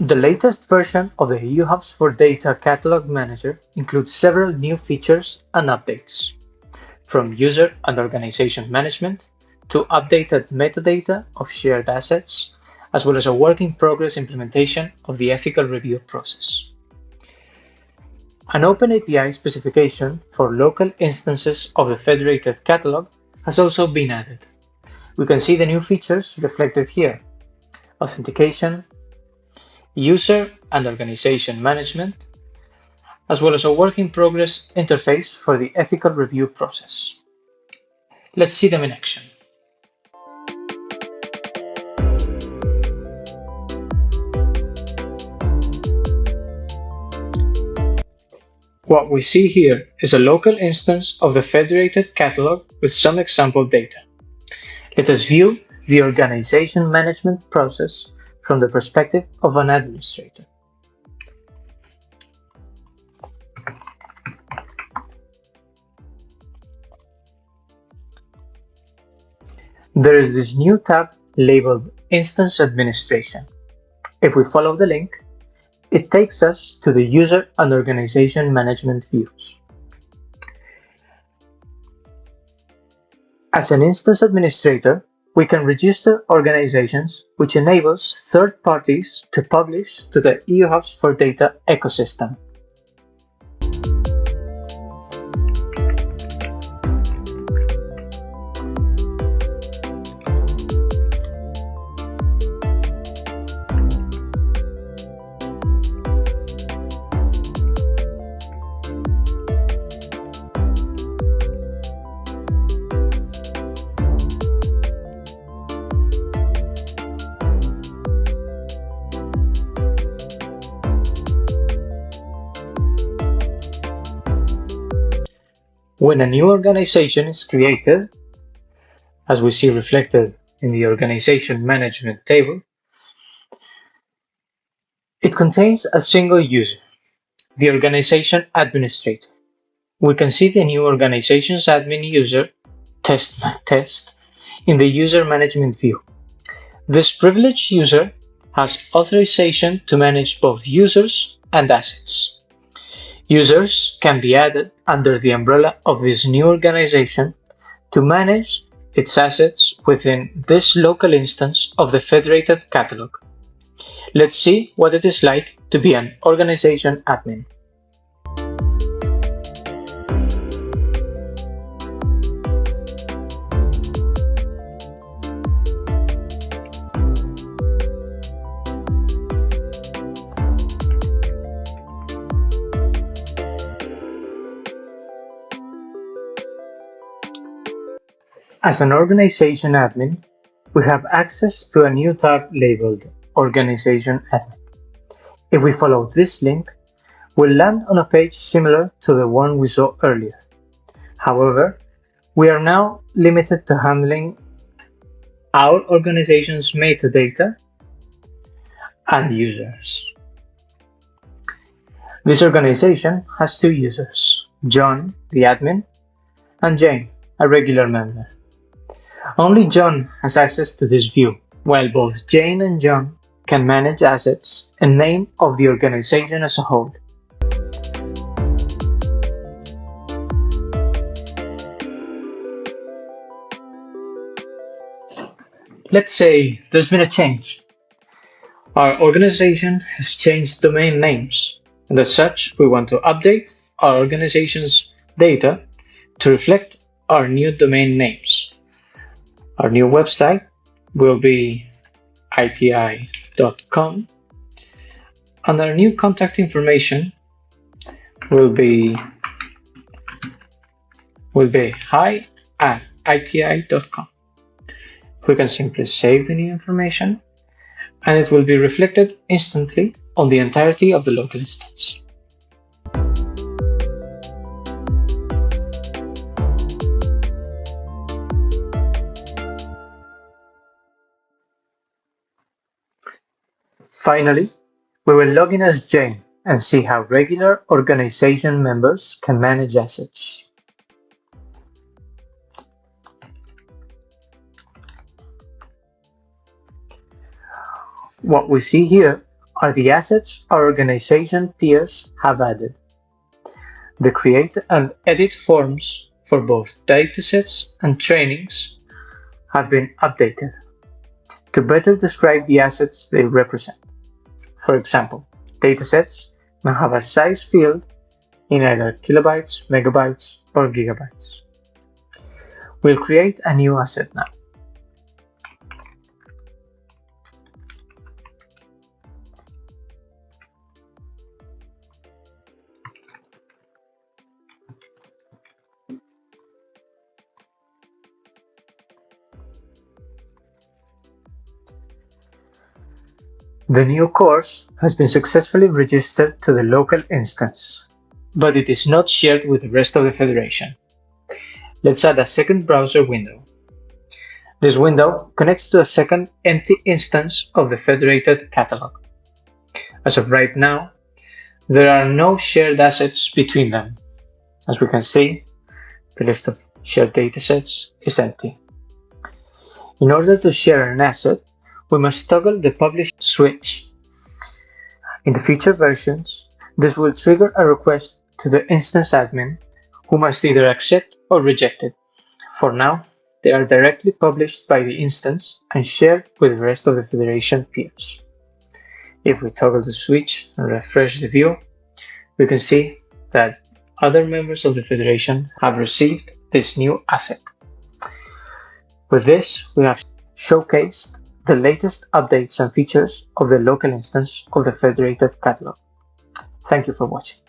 The latest version of the EUH4D Catalogue Manager includes several new features and updates, from user and organization management to updated metadata of shared assets, as well as a work-in-progress implementation of the ethical review process. An Open API specification for local instances of the federated catalog has also been added. We can see the new features reflected here: authentication, user and organization management, as well as a work-in-progress interface for the ethical review process. Let's see them in action. What we see here is a local instance of the federated catalog with some example data. Let us view the organization management process from the perspective of an administrator. There is this new tab labeled Instance Administration. If we follow the link, it takes us to the user and organization management views. As an instance administrator, we can register organizations, which enables third parties to publish to the EUH4D ecosystem. When a new organization is created, as we see reflected in the organization management table, it contains a single user, the organization administrator. We can see the new organization's admin user, test, in the user management view. This privileged user has authorization to manage both users and assets. Users can be added under the umbrella of this new organization to manage its assets within this local instance of the federated catalog. Let's see what it is like to be an organization admin. As an organization admin, we have access to a new tab labeled Organization Admin. If we follow this link, we'll land on a page similar to the one we saw earlier. However, we are now limited to handling our organization's metadata and users. This organization has two users, John, the admin, and Jane, a regular member. Only John has access to this view, while both Jane and John can manage assets and name of the organization as a whole. Let's say there's been a change. Our organization has changed domain names, and as such, we want to update our organization's data to reflect our new domain names. Our new website will be iti.com, and our new contact information will be hi@iti.com. We can simply save the new information, and it will be reflected instantly on the entirety of the local instance. Finally, we will log in as Jane and see how regular organization members can manage assets. What we see here are the assets our organization peers have added. The create and edit forms for both datasets and trainings have been updated to better describe the assets they represent. For example, datasets now have a size field in either kilobytes, megabytes, or gigabytes. We'll create a new asset now. The new course has been successfully registered to the local instance, but it is not shared with the rest of the Federation. Let's add a second browser window. This window connects to a second empty instance of the federated catalog. As of right now, there are no shared assets between them. As we can see, the list of shared datasets is empty. In order to share an asset, we must toggle the publish switch. In the future versions, this will trigger a request to the instance admin, who must either accept or reject it. For now, they are directly published by the instance and shared with the rest of the Federation peers. If we toggle the switch and refresh the view, we can see that other members of the Federation have received this new asset. With this, we have showcased the latest updates and features of the local instance of the federated catalog. Thank you for watching.